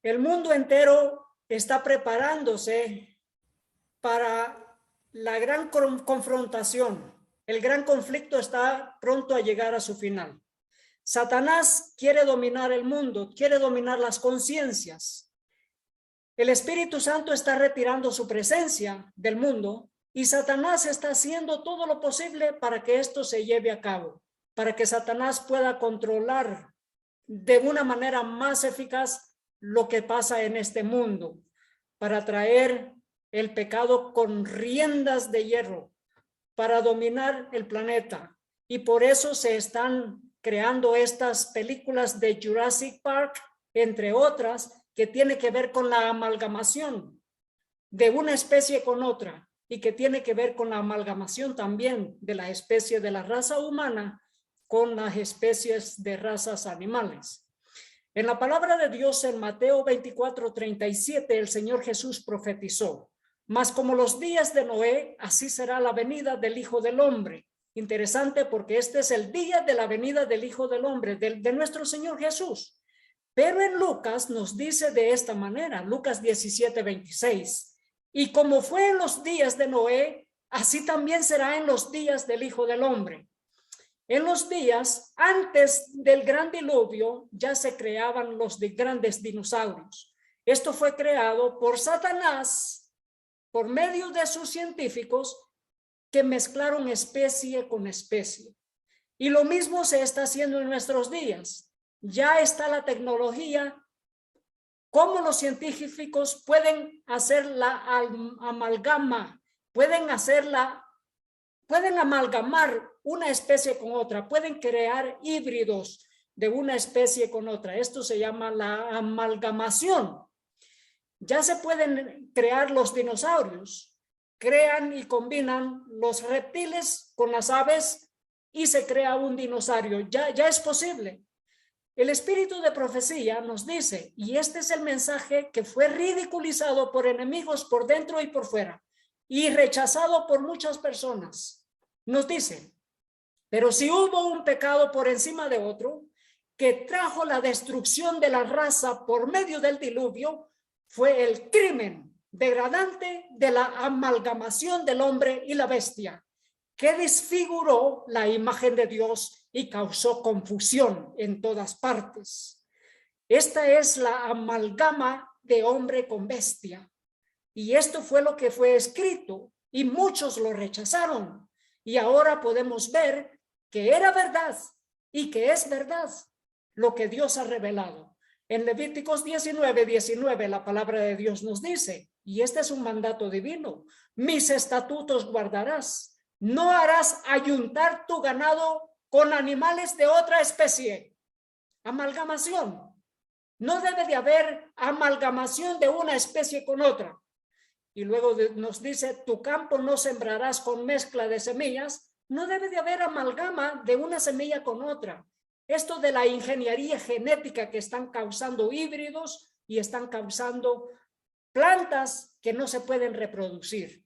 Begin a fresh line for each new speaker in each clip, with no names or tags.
El mundo entero está preparándose para la gran confrontación. El gran conflicto está pronto a llegar a su final. Satanás quiere dominar el mundo, quiere dominar las conciencias. El Espíritu Santo está retirando su presencia del mundo y Satanás está haciendo todo lo posible para que esto se lleve a cabo, para que Satanás pueda controlar de una manera más eficaz lo que pasa en este mundo, para traer el pecado con riendas de hierro, para dominar el planeta. Y por eso se están creando estas películas de Jurassic Park, entre otras, que tiene que ver con la amalgamación de una especie con otra y que tiene que ver con la amalgamación también de la especie de la raza humana con las especies de razas animales. En la palabra de Dios en Mateo 24:37 el Señor Jesús profetizó: mas como los días de Noé, así será la venida del Hijo del Hombre. Interesante, porque este es el día de la venida del Hijo del Hombre, de nuestro Señor Jesús. Pero en Lucas nos dice de esta manera, Lucas 17:26, y como fue en los días de Noé, así también será en los días del Hijo del Hombre. En los días antes del gran diluvio ya se creaban los grandes dinosaurios. Esto fue creado por Satanás por medio de sus científicos que mezclaron especie con especie. Y lo mismo se está haciendo en nuestros días. Ya está la tecnología, cómo los científicos pueden hacer la amalgama, pueden amalgamar una especie con otra, pueden crear híbridos de una especie con otra. Esto se llama la amalgamación. Ya se pueden crear los dinosaurios, crean y combinan los reptiles con las aves y se crea un dinosaurio. Ya es posible. El espíritu de profecía nos dice, y este es el mensaje que fue ridiculizado por enemigos por dentro y por fuera y rechazado por muchas personas. Nos dice, pero si hubo un pecado por encima de otro que trajo la destrucción de la raza por medio del diluvio, fue el crimen degradante de la amalgamación del hombre y la bestia, que desfiguró la imagen de Dios y causó confusión en todas partes. Esta es la amalgama de hombre con bestia. Y esto fue lo que fue escrito y muchos lo rechazaron. Y ahora podemos ver que era verdad y que es verdad lo que Dios ha revelado. En Levíticos 19:19 la palabra de Dios nos dice, y este es un mandato divino: mis estatutos guardarás. No harás ayuntar tu ganado con animales de otra especie. Amalgamación. No debe de haber amalgamación de una especie con otra. Y luego nos dice, tu campo no sembrarás con mezcla de semillas. No debe de haber amalgama de una semilla con otra. Esto de la ingeniería genética que están causando híbridos y están causando plantas que no se pueden reproducir,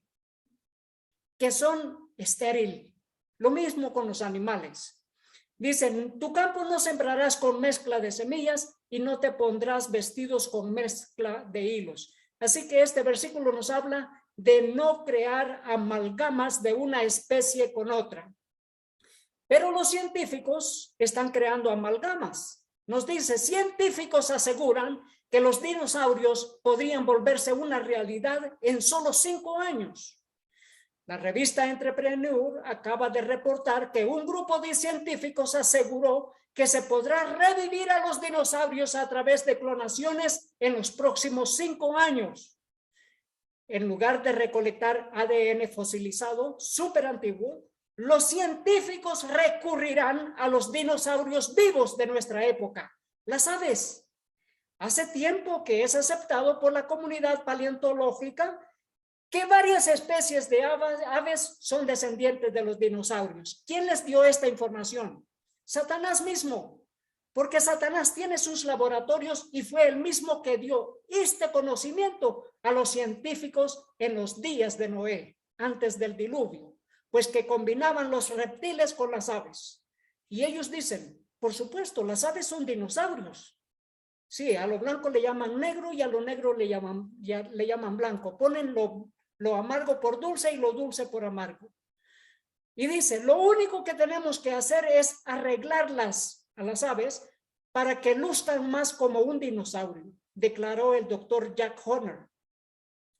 que son estériles. Lo mismo con los animales. Dicen, tu campo no sembrarás con mezcla de semillas y no te pondrás vestidos con mezcla de hilos. Así que este versículo nos habla de no crear amalgamas de una especie con otra. Pero los científicos están creando amalgamas. Nos dice, científicos aseguran que los dinosaurios podrían volverse una realidad en solo 5 años. La revista Entrepreneur acaba de reportar que un grupo de científicos aseguró que se podrá revivir a los dinosaurios a través de clonaciones en los próximos 5 años. En lugar de recolectar ADN fosilizado súper antiguo, los científicos recurrirán a los dinosaurios vivos de nuestra época, las aves. Hace tiempo que es aceptado por la comunidad paleontológica que varias especies de aves son descendientes de los dinosaurios. ¿Quién les dio esta información? Satanás mismo, porque Satanás tiene sus laboratorios y fue el mismo que dio este conocimiento a los científicos en los días de Noé, antes del diluvio, pues que combinaban los reptiles con las aves. Y ellos dicen, por supuesto, las aves son dinosaurios. Sí, a lo blanco le llaman negro y a lo negro le llaman blanco. Ponen lo amargo por dulce y lo dulce por amargo. Y dice, lo único que tenemos que hacer es arreglarlas a las aves para que luzcan más como un dinosaurio, declaró el doctor Jack Horner,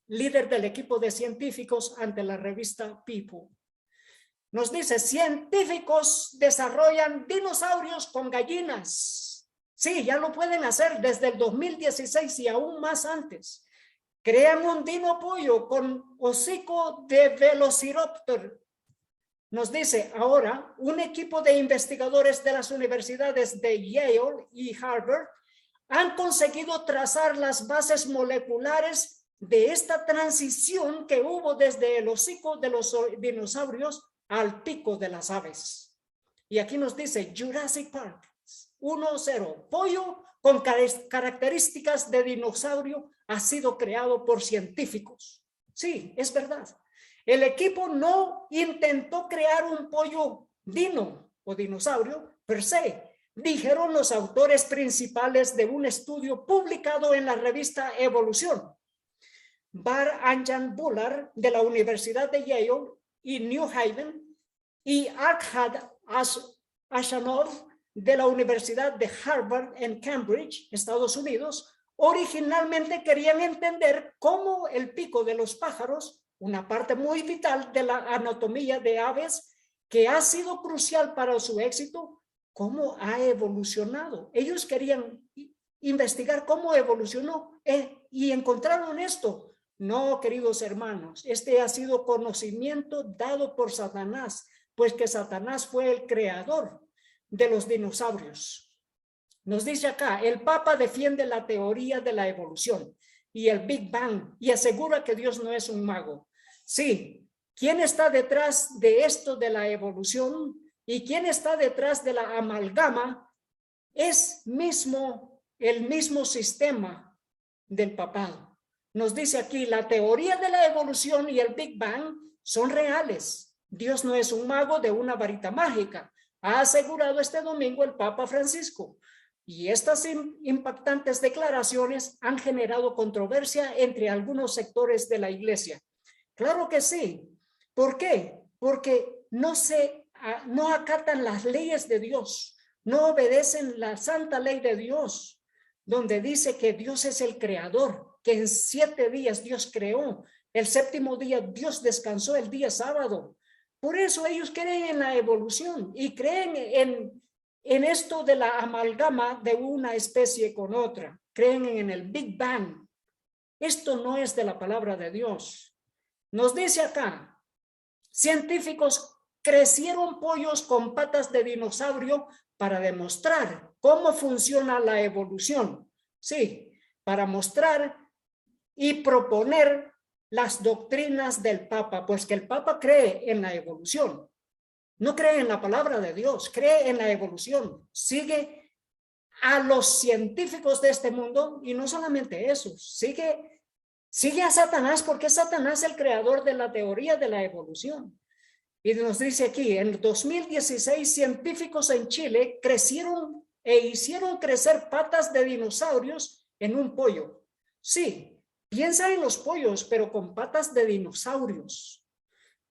líder del equipo de científicos ante la revista People. Nos dice, científicos desarrollan dinosaurios con gallinas. Sí, ya lo pueden hacer desde el 2016 y aún más antes. Crean un dinopollo con hocico de velociraptor. Nos dice ahora, un equipo de investigadores de las universidades de Yale y Harvard han conseguido trazar las bases moleculares de esta transición que hubo desde el hocico de los dinosaurios al pico de las aves. Y aquí nos dice Jurassic Park 1-0, pollo con características de dinosaurio ha sido creado por científicos. Sí, es verdad. El equipo no intentó crear un pollo dino o dinosaurio per se, dijeron los autores principales de un estudio publicado en la revista Evolución. Bar Anjan Bullard de la Universidad de Yale y New Haven y Arkhad Ashanov de la Universidad de Harvard en Cambridge, Estados Unidos, originalmente querían entender cómo el pico de los pájaros, una parte muy vital de la anatomía de aves que ha sido crucial para su éxito, cómo ha evolucionado. Ellos querían investigar cómo evolucionó y encontraron esto. No, queridos hermanos, este ha sido conocimiento dado por Satanás, pues que Satanás fue el creador de los dinosaurios. Nos dice acá, el Papa defiende la teoría de la evolución y el Big Bang y asegura que Dios no es un mago. Sí, ¿quién está detrás de esto de la evolución y quién está detrás de la amalgama? Es el mismo sistema del papado. Nos dice aquí, la teoría de la evolución y el Big Bang son reales. Dios no es un mago de una varita mágica, ha asegurado este domingo el Papa Francisco. Y estas impactantes declaraciones han generado controversia entre algunos sectores de la iglesia. Claro que sí. ¿Por qué? Porque no acatan las leyes de Dios, no obedecen la santa ley de Dios, donde dice que Dios es el creador, que en 7 días Dios creó, el 7º día Dios descansó, el día sábado. Por eso ellos creen en la evolución y creen en esto de la amalgama de una especie con otra. Creen en el Big Bang. Esto no es de la palabra de Dios. Nos dice acá, científicos crecieron pollos con patas de dinosaurio para demostrar cómo funciona la evolución. Sí, para mostrar y proponer las doctrinas del Papa, pues que el Papa cree en la evolución. No cree en la palabra de Dios, cree en la evolución. Sigue a los científicos de este mundo y no solamente eso, sigue a Satanás porque es Satanás el creador de la teoría de la evolución. Y nos dice aquí, en 2016 científicos en Chile crecieron e hicieron crecer patas de dinosaurios en un pollo. Sí, piensa en los pollos, pero con patas de dinosaurios.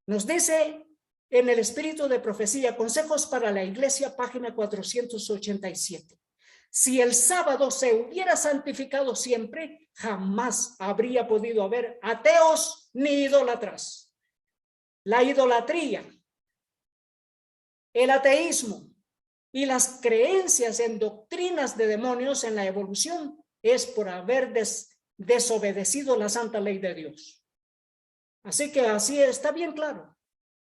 Nos dice en el Espíritu de Profecía, Consejos para la Iglesia, página 487. Si el sábado se hubiera santificado siempre, jamás habría podido haber ateos ni idólatras. La idolatría, el ateísmo y las creencias en doctrinas de demonios en la evolución es por haber desobedecido la santa ley de Dios. Así que así está bien claro.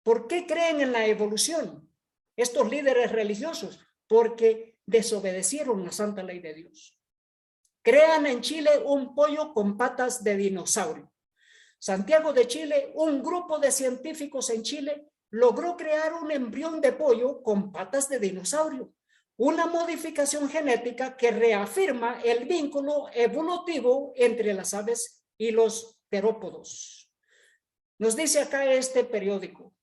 ¿Por qué creen en la evolución estos líderes religiosos? Porque desobedecieron la santa ley de Dios. Crean en Chile un pollo con patas de dinosaurio. Santiago de Chile, un grupo de científicos en Chile logró crear un embrión de pollo con patas de dinosaurio, una modificación genética que reafirma el vínculo evolutivo entre las aves y los terópodos. Nos dice acá este periódico,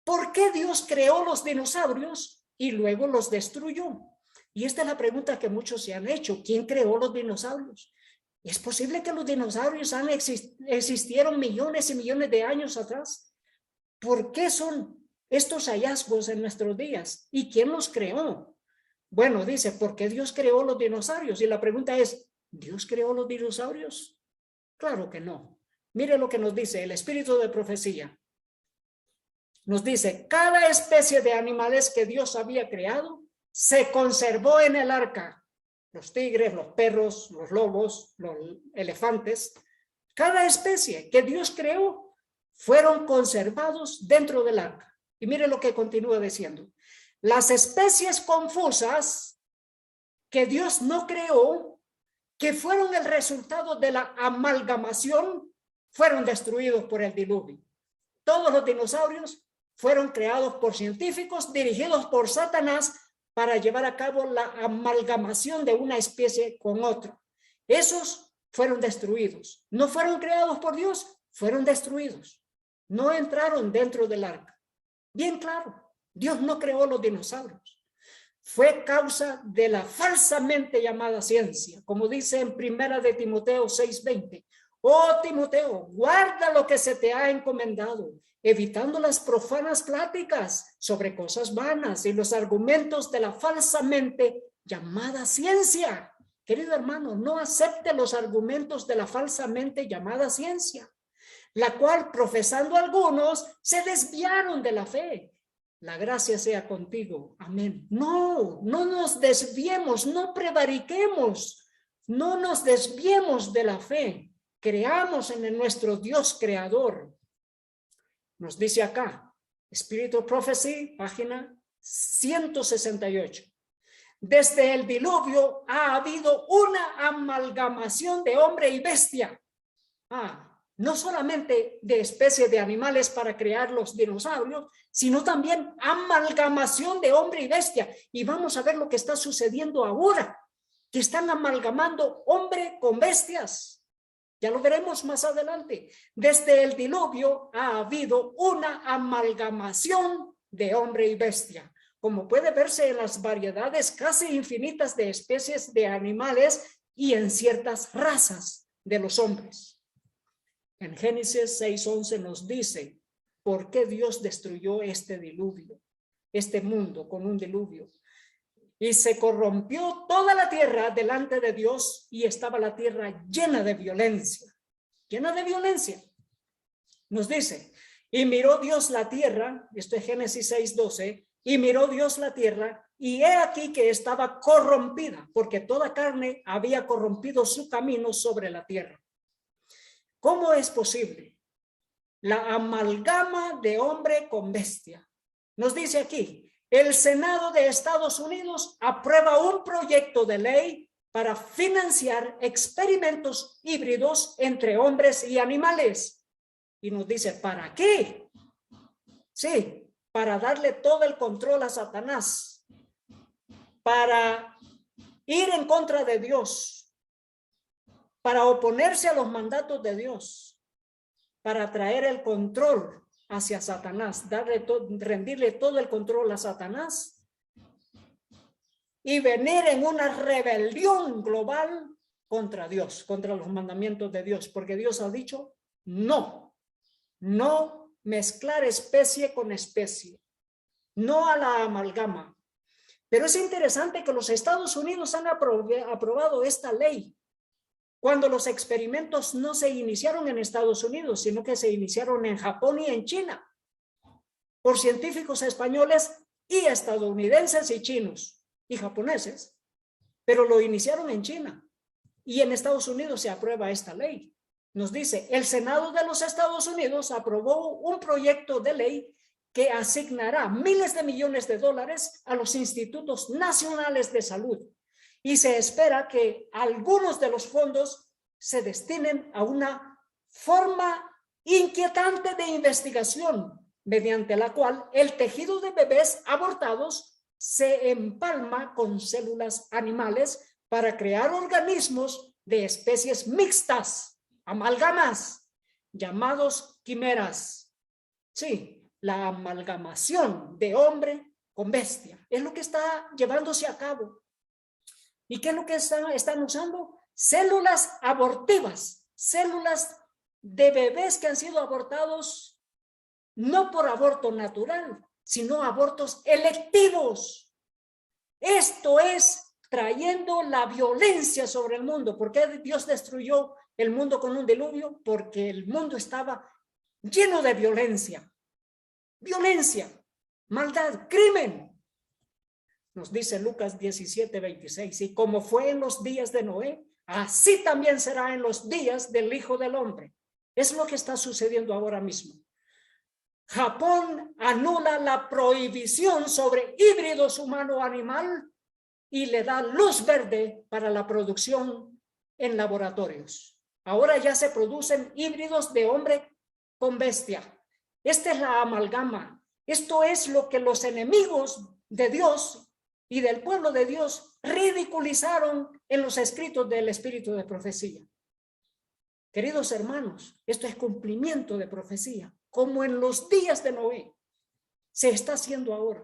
¿por qué Dios creó los dinosaurios y luego los destruyó? Y esta es la pregunta que muchos se han hecho. ¿Quién creó los dinosaurios? ¿Es posible que los dinosaurios existieron millones y millones de años atrás? ¿Por qué son estos hallazgos en nuestros días? ¿Y quién los creó? Bueno, dice, ¿por qué Dios creó los dinosaurios? Y la pregunta es, ¿Dios creó los dinosaurios? Claro que no. Mire lo que nos dice el espíritu de profecía. Nos dice, cada especie de animales que Dios había creado se conservó en el arca. Los tigres, los perros, los lobos, los elefantes. Cada especie que Dios creó fueron conservados dentro del arca. Y mire lo que continúa diciendo. Las especies confusas que Dios no creó, que fueron el resultado de la amalgamación, fueron destruidos por el diluvio. Todos los dinosaurios fueron creados por científicos dirigidos por Satanás para llevar a cabo la amalgamación de una especie con otra. Esos fueron destruidos. No fueron creados por Dios, fueron destruidos. No entraron dentro del arca. Bien claro, Dios no creó los dinosaurios. Fue causa de la falsamente llamada ciencia, como dice en 1 de Timoteo 6:20. Oh Timoteo, guarda lo que se te ha encomendado, evitando las profanas pláticas sobre cosas vanas y los argumentos de la falsamente llamada ciencia. Querido hermano, no acepte los argumentos de la falsamente llamada ciencia, la cual profesando algunos se desviaron de la fe. La gracia sea contigo. Amén. No nos desviemos, no prevariquemos, no nos desviemos de la fe. Creamos en nuestro Dios creador. Nos dice acá, Spirit of Prophecy, página 168. Desde el diluvio ha habido una amalgamación de hombre y bestia. No solamente de especies de animales para crear los dinosaurios, sino también amalgamación de hombre y bestia. Y vamos a ver lo que está sucediendo ahora, que están amalgamando hombre con bestias. Ya lo veremos más adelante. Desde el diluvio ha habido una amalgamación de hombre y bestia, como puede verse en las variedades casi infinitas de especies de animales y en ciertas razas de los hombres. En Génesis 6:11 nos dice por qué Dios destruyó este diluvio, este mundo con un diluvio. Y se corrompió toda la tierra delante de Dios y estaba la tierra llena de violencia. Llena de violencia. Nos dice, y miró Dios la tierra, esto es Génesis 6:12, y miró Dios la tierra, y he aquí que estaba corrompida, porque toda carne había corrompido su camino sobre la tierra. ¿Cómo es posible? La amalgama de hombre con bestia. Nos dice aquí, el Senado de Estados Unidos aprueba un proyecto de ley para financiar experimentos híbridos entre hombres y animales. Y nos dice, ¿para qué? Sí, para darle todo el control a Satanás, para ir en contra de Dios, para oponerse a los mandatos de Dios, para traer el control hacia Satanás, rendirle todo el control a Satanás y venir en una rebelión global contra Dios, contra los mandamientos de Dios, porque Dios ha dicho no mezclar especie con especie, no a la amalgama. Pero es interesante que los Estados Unidos han aprobado esta ley, cuando los experimentos no se iniciaron en Estados Unidos, sino que se iniciaron en Japón y en China, por científicos españoles y estadounidenses y chinos y japoneses, pero lo iniciaron en China y en Estados Unidos se aprueba esta ley. Nos dice, el Senado de los Estados Unidos aprobó un proyecto de ley que asignará miles de millones de dólares a los institutos nacionales de salud. Y se espera que algunos de los fondos se destinen a una forma inquietante de investigación, mediante la cual el tejido de bebés abortados se empalma con células animales para crear organismos de especies mixtas, amalgamas, llamados quimeras. Sí, la amalgamación de hombre con bestia es lo que está llevándose a cabo. ¿Y qué es lo que están usando? Células abortivas, células de bebés que han sido abortados no por aborto natural, sino abortos electivos. Esto es trayendo la violencia sobre el mundo. ¿Por qué Dios destruyó el mundo con un diluvio? Porque el mundo estaba lleno de violencia. Violencia, maldad, crimen. Nos dice Lucas 17:26, y como fue en los días de Noé, así también será en los días del Hijo del Hombre. Es lo que está sucediendo ahora mismo. Japón anula la prohibición sobre híbridos humano-animal y le da luz verde para la producción en laboratorios. Ahora ya se producen híbridos de hombre con bestia. Esta es la amalgama. Esto es lo que los enemigos de Dios y del pueblo de Dios ridiculizaron en los escritos del espíritu de profecía. Queridos hermanos, esto es cumplimiento de profecía, como en los días de Noé se está haciendo ahora.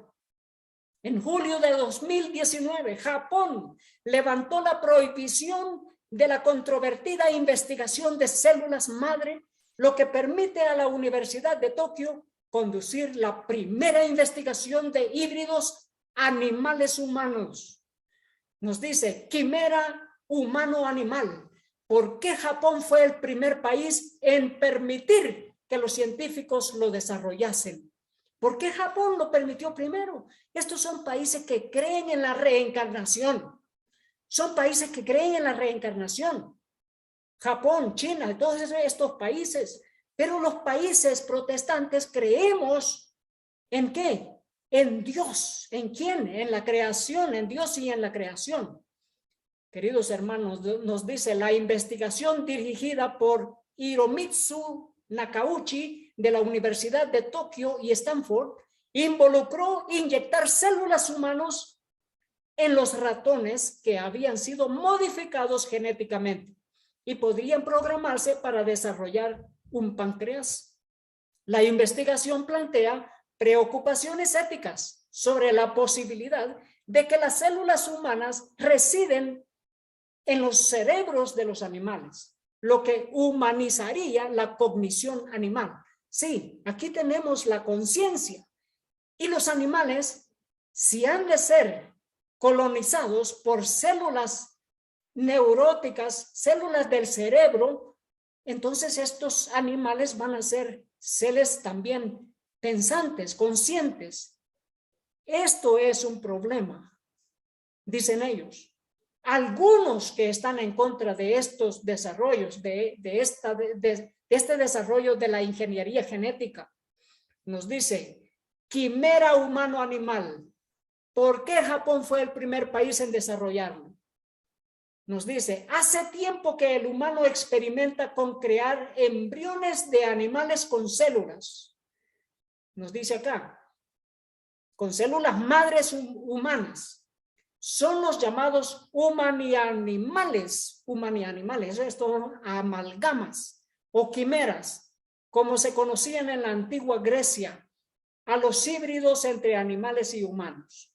En julio de 2019, Japón levantó la prohibición de la controvertida investigación de células madre, lo que permite a la Universidad de Tokio conducir la primera investigación de híbridos animales humanos. Nos dice, quimera humano-animal. ¿Por qué Japón fue el primer país en permitir que los científicos lo desarrollasen? ¿Por qué Japón lo permitió primero? Estos son países que creen en la reencarnación. Son países que creen en la reencarnación. Japón, China, todos estos países. Pero los países protestantes creemos ¿en qué? En Dios. ¿En quién? En la creación, en Dios y en la creación. Queridos hermanos, nos dice la investigación dirigida por Hiromitsu Nakauchi de la Universidad de Tokio y Stanford involucró inyectar células humanas en los ratones que habían sido modificados genéticamente y podrían programarse para desarrollar un páncreas. La investigación plantea preocupaciones éticas sobre la posibilidad de que las células humanas residen en los cerebros de los animales, lo que humanizaría la cognición animal. Sí, aquí tenemos la conciencia y los animales, si han de ser colonizados por células neuróticas, células del cerebro, entonces estos animales van a ser seres también pensantes, conscientes. Esto es un problema, dicen ellos. Algunos que están en contra de estos desarrollos, de este desarrollo de la ingeniería genética, nos dice, quimera humano-animal. ¿Por qué Japón fue el primer país en desarrollarlo? Nos dice, hace tiempo que el humano experimenta con crear embriones de animales con células. Nos dice acá, con células madres humanas. Son los llamados humanianimales, estos amalgamas o quimeras, como se conocían en la antigua Grecia, a los híbridos entre animales y humanos.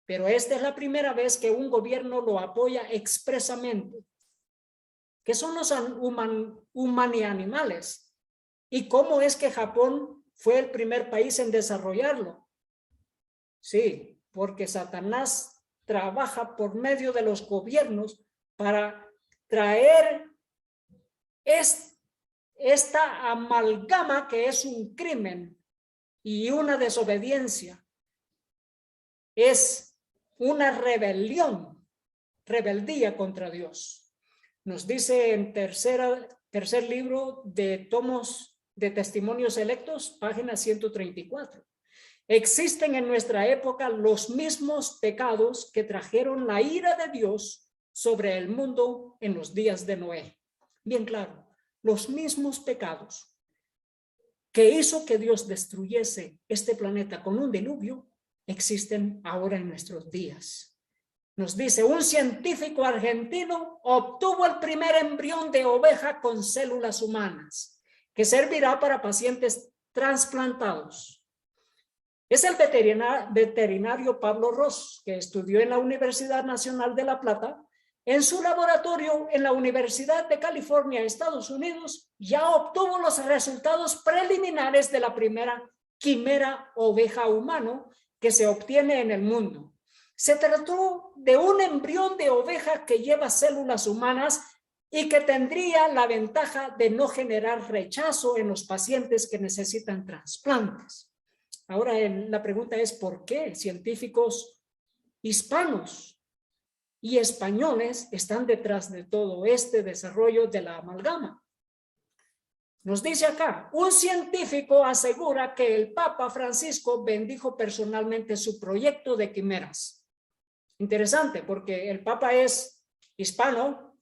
Pero esta es la primera vez que un gobierno lo apoya expresamente. ¿Qué son los humanianimales? ¿Y cómo es que Japón fue el primer país en desarrollarlo? Sí, porque Satanás trabaja por medio de los gobiernos para traer esta amalgama que es un crimen y una desobediencia. Es una rebeldía contra Dios. Nos dice en tercer libro de tomos de testimonios selectos, página 134. Existen en nuestra época los mismos pecados que trajeron la ira de Dios sobre el mundo en los días de Noé. Bien claro, los mismos pecados que hizo que Dios destruyese este planeta con un diluvio existen ahora en nuestros días. Nos dice, un científico argentino obtuvo el primer embrión de oveja con células humanas que servirá para pacientes trasplantados. Es el veterinario Pablo Ross, que estudió en la Universidad Nacional de La Plata. En su laboratorio en la Universidad de California, Estados Unidos, ya obtuvo los resultados preliminares de la primera quimera oveja humano que se obtiene en el mundo. Se trató de un embrión de oveja que lleva células humanas y que tendría la ventaja de no generar rechazo en los pacientes que necesitan trasplantes. Ahora la pregunta es, ¿por qué científicos hispanos y españoles están detrás de todo este desarrollo de la amalgama? Nos dice acá, un científico asegura que el Papa Francisco bendijo personalmente su proyecto de quimeras. Interesante, porque el Papa es hispano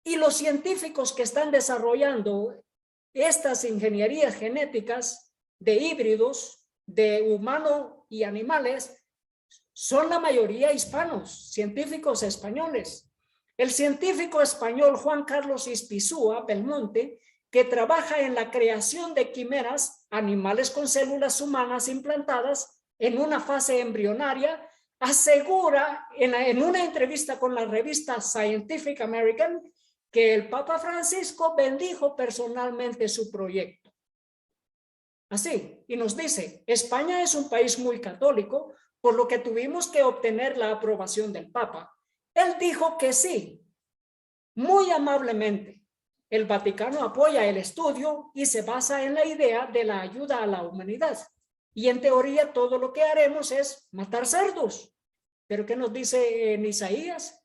y los científicos que están desarrollando estas ingenierías genéticas de híbridos de humano y animales son la mayoría hispanos, científicos españoles. El científico español Juan Carlos Ispizúa Belmonte, que trabaja en la creación de quimeras, animales con células humanas implantadas en una fase embrionaria, asegura en una entrevista con la revista Scientific American que el Papa Francisco bendijo personalmente su proyecto. Así, y nos dice, España es un país muy católico, por lo que tuvimos que obtener la aprobación del Papa. Él dijo que sí, muy amablemente. El Vaticano apoya el estudio y se basa en la idea de la ayuda a la humanidad. Y en teoría todo lo que haremos es matar cerdos. Pero ¿qué nos dice en Isaías?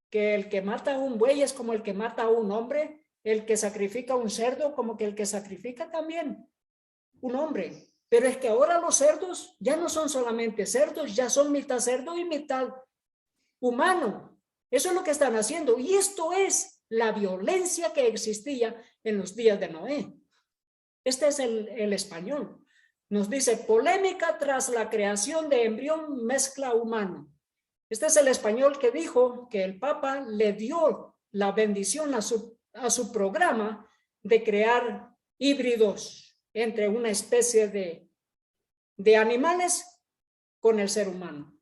Que el que mata a un buey es como el que mata a un hombre, el que sacrifica un cerdo como que el que sacrifica también un hombre. Pero es que ahora los cerdos ya no son solamente cerdos, ya son mitad cerdo y mitad humano. Eso es lo que están haciendo. Y esto es la violencia que existía en los días de Noé. Este es el español. Nos dice, polémica tras la creación de embrión mezcla humano. Este es el español que dijo que el Papa le dio la bendición a su programa de crear híbridos entre una especie de animales con el ser humano.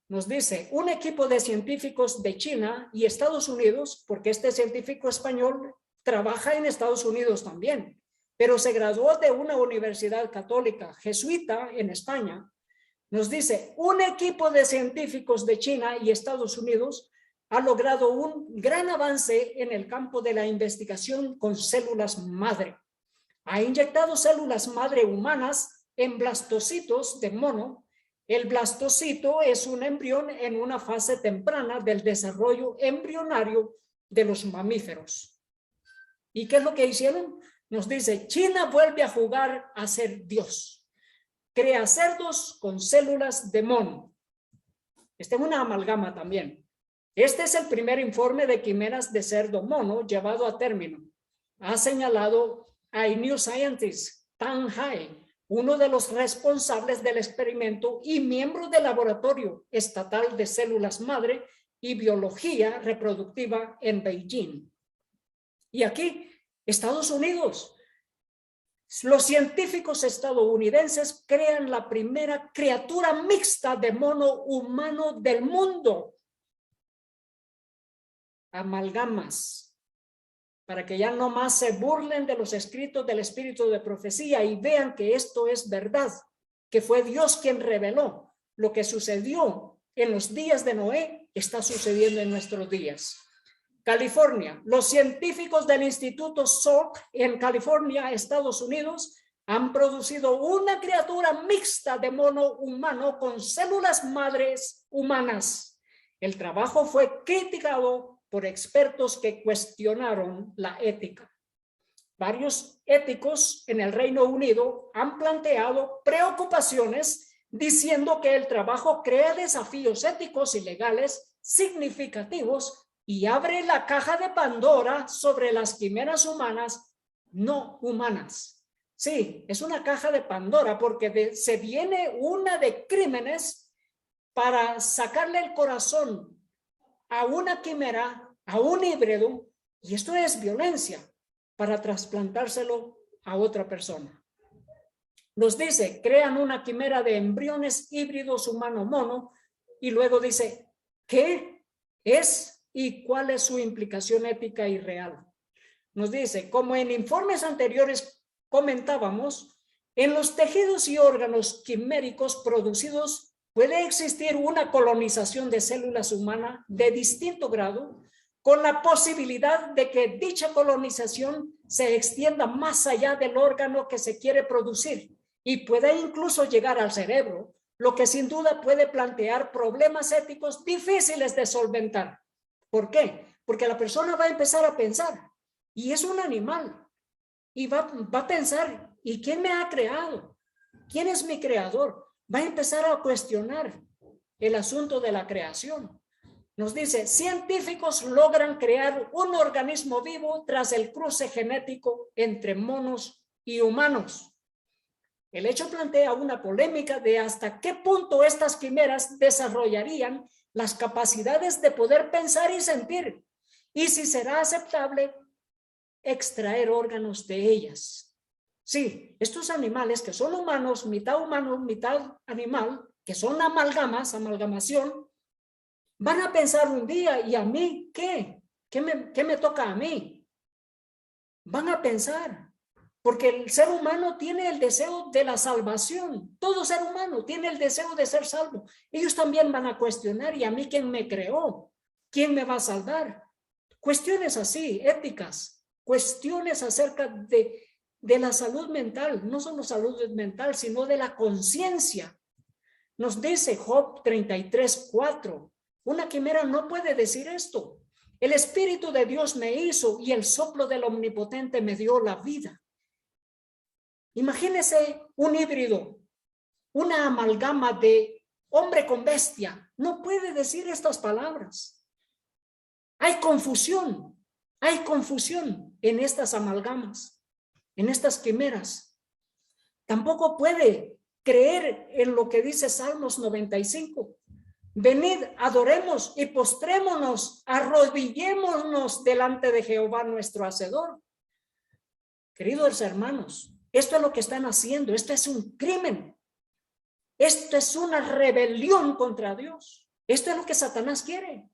Nos dice, un equipo de científicos de China y Estados Unidos, porque este científico español trabaja en Estados Unidos también, pero se graduó de una universidad católica jesuita en España. Nos dice, un equipo de científicos de China y Estados Unidos ha logrado un gran avance en el campo de la investigación con células madre. Ha inyectado células madre humanas en blastocitos de mono. El blastocito es un embrión en una fase temprana del desarrollo embrionario de los mamíferos. ¿Y qué es lo que hicieron? Nos dice, China vuelve a jugar a ser Dios. Crea cerdos con células de mono. Esta es una amalgama también. Este es el primer informe de quimeras de cerdo mono llevado a término. Ha señalado a New Scientist, Tang Hai, uno de los responsables del experimento y miembro del laboratorio estatal de células madre y biología reproductiva en Beijing. Y aquí, Estados Unidos. Los científicos estadounidenses crean la primera criatura mixta de mono humano del mundo. Amalgamas. Para que ya no más se burlen de los escritos del espíritu de profecía y vean que esto es verdad, que fue Dios quien reveló. Lo que sucedió en los días de Noé está sucediendo en nuestros días. California, los científicos del Instituto Salk en California, Estados Unidos, han producido una criatura mixta de mono humano con células madres humanas. El trabajo fue criticado por expertos que cuestionaron la ética. Varios éticos en el Reino Unido han planteado preocupaciones diciendo que el trabajo crea desafíos éticos y legales significativos y abre la caja de Pandora sobre las quimeras humanas no humanas. Sí, es una caja de Pandora porque se viene una de crímenes para sacarle el corazón a una quimera, a un híbrido, y esto es violencia para trasplantárselo a otra persona. Nos dice, crean una quimera de embriones híbridos humano-mono y luego dice, ¿qué es y cuál es su implicación ética y real? Nos dice, como en informes anteriores comentábamos, en los tejidos y órganos quiméricos producidos puede existir una colonización de células humanas de distinto grado, con la posibilidad de que dicha colonización se extienda más allá del órgano que se quiere producir y pueda incluso llegar al cerebro, lo que sin duda puede plantear problemas éticos difíciles de solventar. ¿Por qué? Porque la persona va a empezar a pensar, y es un animal, y va a pensar, ¿y quién me ha creado? ¿Quién es mi creador? Va a empezar a cuestionar el asunto de la creación. Nos dice, científicos logran crear un organismo vivo tras el cruce genético entre monos y humanos. El hecho plantea una polémica de hasta qué punto estas quimeras desarrollarían las capacidades de poder pensar y sentir, y si será aceptable extraer órganos de ellas. Sí, estos animales que son humanos, mitad animal, que son amalgamación, van a pensar un día, ¿y a mí qué? ¿Qué me toca a mí? Van a pensar, porque el ser humano tiene el deseo de la salvación. Todo ser humano tiene el deseo de ser salvo. Ellos también van a cuestionar, ¿y a mí quién me creó? ¿Quién me va a salvar? Cuestiones así, éticas, cuestiones acerca de la salud mental, no solo salud mental, sino de la conciencia. Nos dice Job 33:4, una quimera no puede decir esto. El Espíritu de Dios me hizo y el soplo del Omnipotente me dio la vida. Imagínese un híbrido, una amalgama de hombre con bestia. No puede decir estas palabras. Hay confusión en estas amalgamas, en estas quimeras. Tampoco puede creer en lo que dice Salmos 95. Venid, adoremos y postrémonos, arrodillémonos delante de Jehová nuestro Hacedor. Queridos hermanos, esto es lo que están haciendo. Esto es un crimen. Esto es una rebelión contra Dios. Esto es lo que Satanás quiere.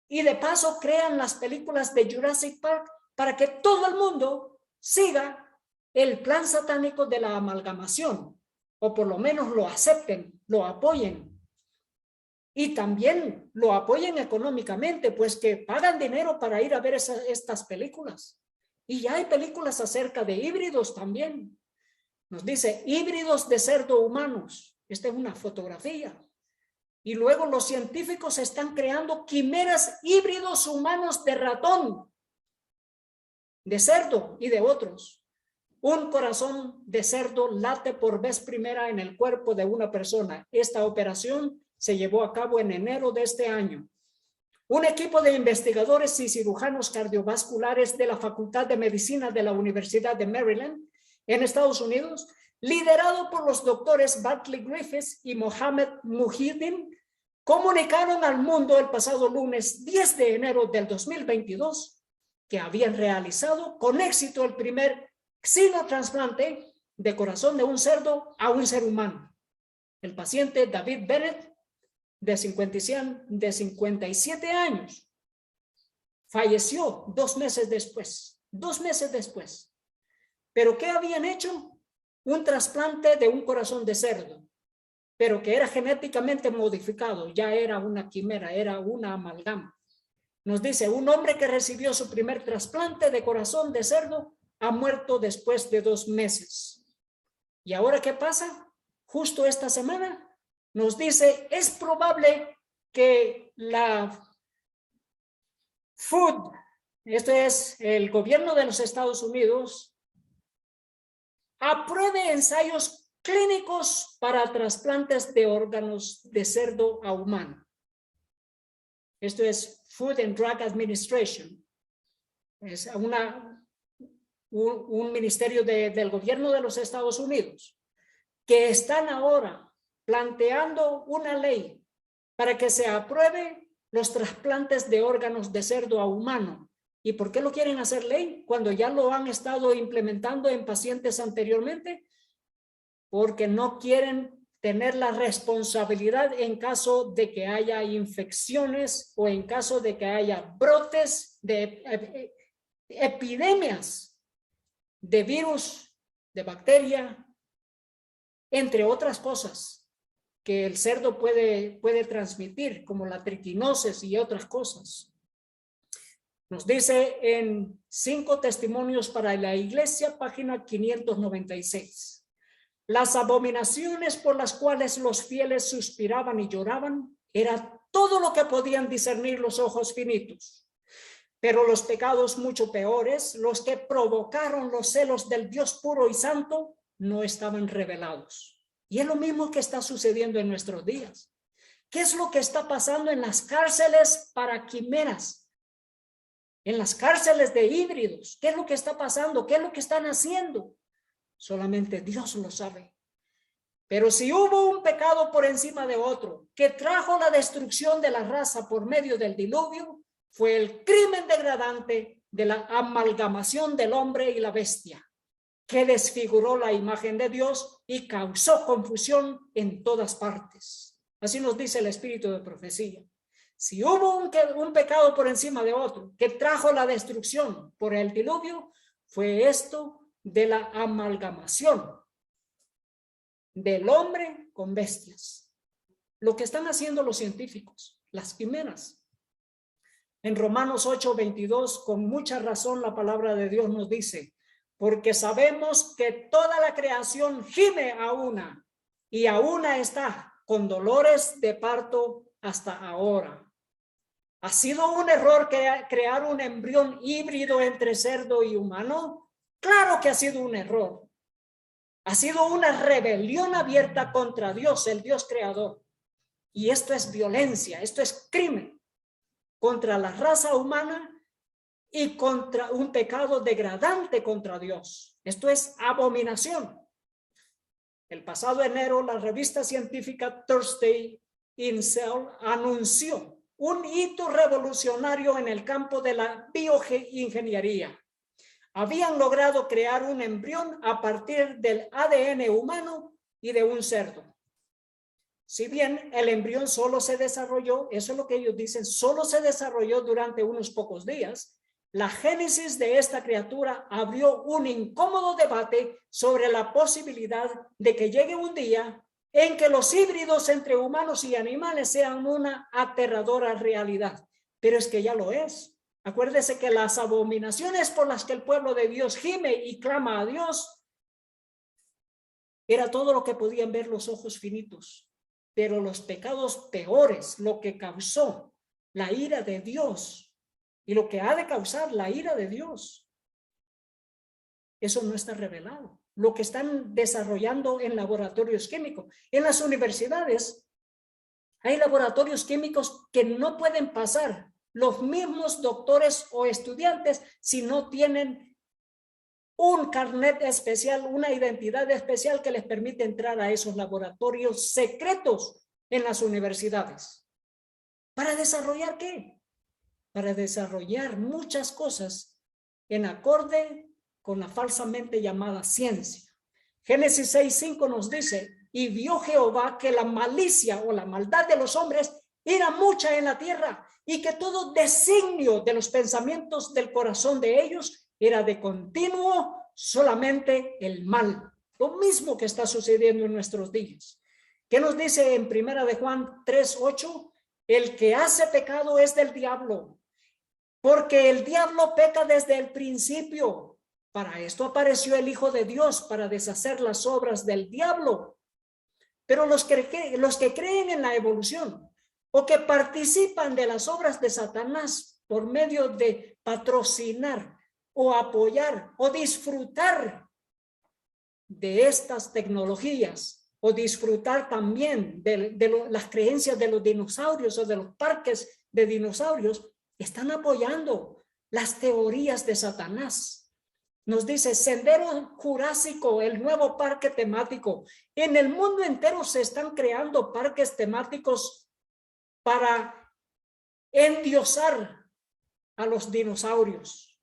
Y de paso crean las películas de Jurassic Park para que todo el mundo siga el plan satánico de la amalgamación, o por lo menos lo acepten, lo apoyen. Y también lo apoyen económicamente, pues que pagan dinero para ir a ver estas películas. Y ya hay películas acerca de híbridos también. Nos dice, híbridos de cerdo humanos. Esta es una fotografía. Y luego los científicos están creando quimeras híbridos humanos de ratón, de cerdo y de otros. Un corazón de cerdo late por vez primera en el cuerpo de una persona. Esta operación se llevó a cabo en enero de este año. Un equipo de investigadores y cirujanos cardiovasculares de la Facultad de Medicina de la Universidad de Maryland, en Estados Unidos, liderado por los doctores Bartley Griffiths y Mohammed Muhyiddin, comunicaron al mundo el pasado lunes 10 de enero del 2022 que habían realizado con éxito el primer xenotrasplante de corazón de un cerdo a un ser humano. El paciente David Bennett, de 57 años, falleció 2 meses después. 2 meses después. ¿Pero qué habían hecho? Un trasplante de un corazón de cerdo, pero que era genéticamente modificado. Ya era una quimera, era una amalgama. Nos dice, un hombre que recibió su primer trasplante de corazón de cerdo ha muerto después de 2 meses. ¿Y ahora qué pasa? Justo esta semana nos dice, es probable que la Food, esto es el gobierno de los Estados Unidos, apruebe ensayos clínicos para trasplantes de órganos de cerdo a humano. Esto es Food and Drug Administration. Es un ministerio del gobierno de los Estados Unidos que están ahora planteando una ley para que se apruebe los trasplantes de órganos de cerdo a humano. ¿Y por qué lo quieren hacer ley cuando ya lo han estado implementando en pacientes anteriormente? porque no quieren tener la responsabilidad en caso de que haya infecciones o en caso de que haya brotes de epidemias de virus, de bacteria, entre otras cosas que el cerdo puede transmitir, como la triquinosis y otras cosas. Nos dice en 5 testimonios para la iglesia, página 596. Las abominaciones por las cuales los fieles suspiraban y lloraban era todo lo que podían discernir los ojos finitos. Pero los pecados mucho peores, los que provocaron los celos del Dios puro y santo, no estaban revelados. Y es lo mismo que está sucediendo en nuestros días. ¿Qué es lo que está pasando en las cárceles para quimeras? En las cárceles de híbridos. ¿Qué es lo que está pasando? ¿Qué es lo que están haciendo? Solamente Dios lo sabe. Pero si hubo un pecado por encima de otro que trajo la destrucción de la raza por medio del diluvio, fue el crimen degradante de la amalgamación del hombre y la bestia, que desfiguró la imagen de Dios y causó confusión en todas partes. Así nos dice el espíritu de profecía. Si hubo un pecado por encima de otro que trajo la destrucción por el diluvio, fue esto de la amalgamación del hombre con bestias. Lo que están haciendo los científicos, las quimeras. En Romanos 8:22, con mucha razón la palabra de Dios nos dice, porque sabemos que toda la creación gime a una y a una está con dolores de parto hasta ahora. ¿Ha sido un error crear un embrión híbrido entre cerdo y humano? Claro que ha sido un error. Ha sido una rebelión abierta contra Dios, el Dios creador. Y esto es violencia, esto es crimen contra la raza humana y contra un pecado degradante contra Dios. Esto es abominación. El pasado enero, la revista científica Thursday in Cell anunció un hito revolucionario en el campo de la bioingeniería. Habían logrado crear un embrión a partir del ADN humano y de un cerdo. Si bien el embrión solo se desarrolló, eso es lo que ellos dicen, solo se desarrolló durante unos pocos días, la génesis de esta criatura abrió un incómodo debate sobre la posibilidad de que llegue un día en que los híbridos entre humanos y animales sean una aterradora realidad. Pero es que ya lo es. Acuérdese que las abominaciones por las que el pueblo de Dios gime y clama a Dios era todo lo que podían ver los ojos finitos. Pero los pecados peores, lo que causó la ira de Dios y lo que ha de causar la ira de Dios, eso no está revelado. Lo que están desarrollando en laboratorios químicos. En las universidades hay laboratorios químicos que no pueden pasar los mismos doctores o estudiantes si no tienen un carnet especial, una identidad especial que les permite entrar a esos laboratorios secretos en las universidades. ¿Para desarrollar qué? Para desarrollar muchas cosas en acorde con la falsamente llamada ciencia. Génesis 6:5 nos dice, y vio Jehová que la malicia o la maldad de los hombres era mucha en la tierra y que todo designio de los pensamientos del corazón de ellos era de continuo solamente el mal. Lo mismo que está sucediendo en nuestros días. ¿Qué nos dice en 1 de Juan 3:8? El que hace pecado es del diablo, porque el diablo peca desde el principio. Para esto apareció el Hijo de Dios, para deshacer las obras del diablo. Pero los que creen en la evolución o que participan de las obras de Satanás por medio de patrocinar o apoyar o disfrutar de estas tecnologías o disfrutar también de las creencias de los dinosaurios o de los parques de dinosaurios, están apoyando las teorías de Satanás. Nos dice Sendero Jurásico, el nuevo parque temático. En el mundo entero se están creando parques temáticos para endiosar a los dinosaurios.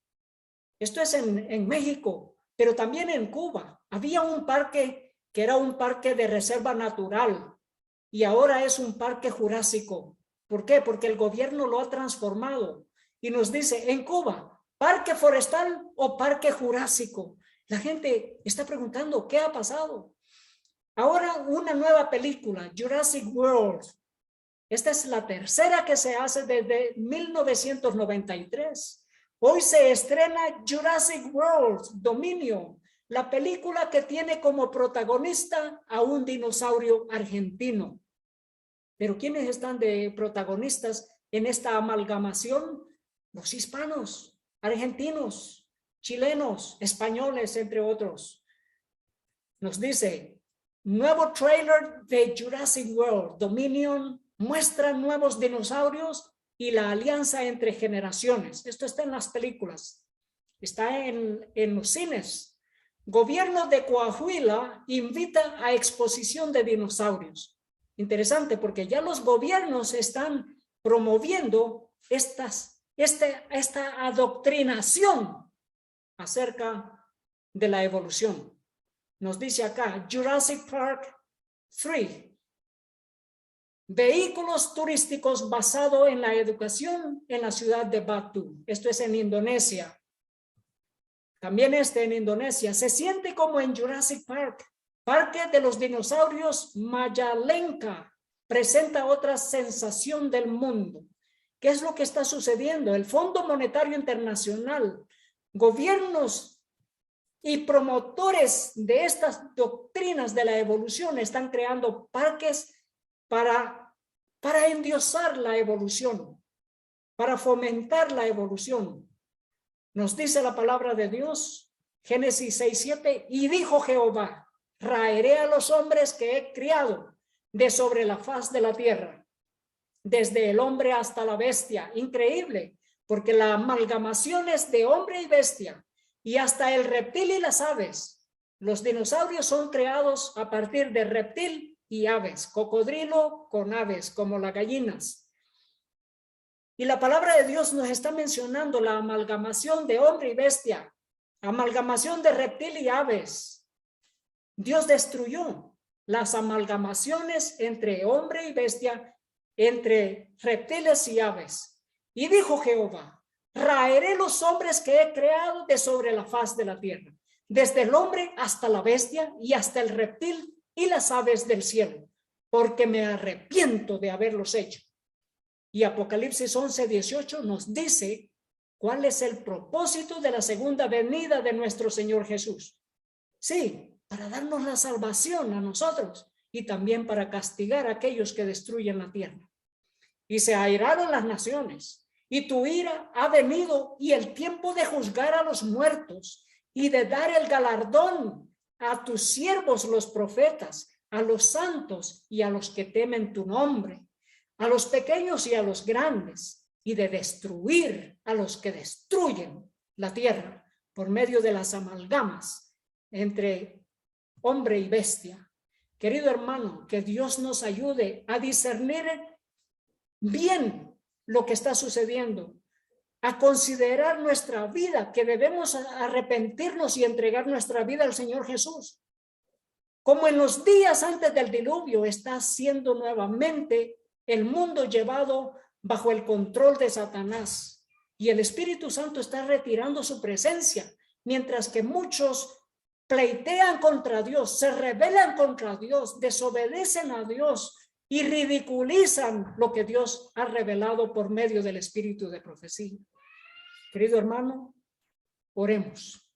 Esto es en México, pero también en Cuba. Había un parque que era un parque de reserva natural y ahora es un parque jurásico. ¿Por qué? Porque el gobierno lo ha transformado y nos dice, en Cuba, ¿parque forestal o parque jurásico? La gente está preguntando, ¿qué ha pasado? Ahora una nueva película, Jurassic World. Esta es la tercera que se hace desde 1993. Hoy se estrena Jurassic World, Dominio, la película que tiene como protagonista a un dinosaurio argentino. Pero ¿quiénes están de protagonistas en esta amalgamación? Los hispanos, argentinos, chilenos, españoles, entre otros. Nos dice, nuevo trailer de Jurassic World, Dominion, muestra nuevos dinosaurios y la alianza entre generaciones. Esto está en las películas, está en los cines. Gobierno de Coahuila invita a exposición de dinosaurios. Interesante, porque ya los gobiernos están promoviendo esta adoctrinación acerca de la evolución. Nos dice acá, Jurassic Park 3. Vehículos turísticos basados en la educación en la ciudad de Batu. Esto es en Indonesia. También en Indonesia. Se siente como en Jurassic Park. Parque de los dinosaurios Mayalenka presenta otra sensación del mundo. ¿Qué es lo que está sucediendo? El Fondo Monetario Internacional, gobiernos y promotores de estas doctrinas de la evolución están creando parques para endiosar la evolución, para fomentar la evolución. Nos dice la palabra de Dios, Génesis 6:7, y dijo Jehová, raeré a los hombres que he criado de sobre la faz de la tierra, desde el hombre hasta la bestia. Increíble, porque la amalgamación es de hombre y bestia, y hasta el reptil y las aves. Los dinosaurios son creados a partir de reptil y aves, cocodrilo con aves, como las gallinas. Y la palabra de Dios nos está mencionando la amalgamación de hombre y bestia, amalgamación de reptil y aves. Dios destruyó las amalgamaciones entre hombre y bestia, entre reptiles y aves. Y dijo Jehová, raeré los hombres que he creado de sobre la faz de la tierra, desde el hombre hasta la bestia y hasta el reptil y las aves del cielo, porque me arrepiento de haberlos hecho. Y Apocalipsis 11:18 nos dice cuál es el propósito de la segunda venida de nuestro Señor Jesús. Sí, para darnos la salvación a nosotros y también para castigar a aquellos que destruyen la tierra. Y se airaron las naciones, y tu ira ha venido, y el tiempo de juzgar a los muertos y de dar el galardón a tus siervos los profetas, a los santos y a los que temen tu nombre, a los pequeños y a los grandes, y de destruir a los que destruyen la tierra por medio de las amalgamas entre hombre y bestia. Querido hermano, que Dios nos ayude a discernir bien lo que está sucediendo, a considerar nuestra vida, que debemos arrepentirnos y entregar nuestra vida al Señor Jesús. Como en los días antes del diluvio, está siendo nuevamente el mundo llevado bajo el control de Satanás, y el Espíritu Santo está retirando su presencia, mientras que muchos pleitean contra Dios, se rebelan contra Dios, desobedecen a Dios y ridiculizan lo que Dios ha revelado por medio del espíritu de profecía. Querido hermano, oremos.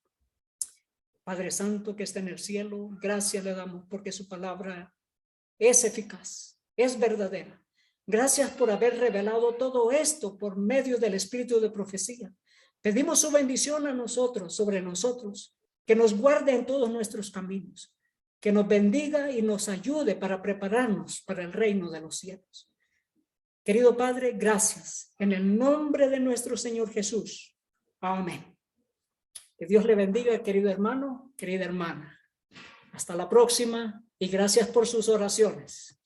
Padre Santo que está en el cielo, gracias le damos porque su palabra es eficaz, es verdadera. Gracias por haber revelado todo esto por medio del espíritu de profecía. Pedimos su bendición a nosotros, sobre nosotros, que nos guarde en todos nuestros caminos, que nos bendiga y nos ayude para prepararnos para el reino de los cielos. Querido Padre, gracias. En el nombre de nuestro Señor Jesús. Amén. Que Dios le bendiga, querido hermano, querida hermana. Hasta la próxima y gracias por sus oraciones.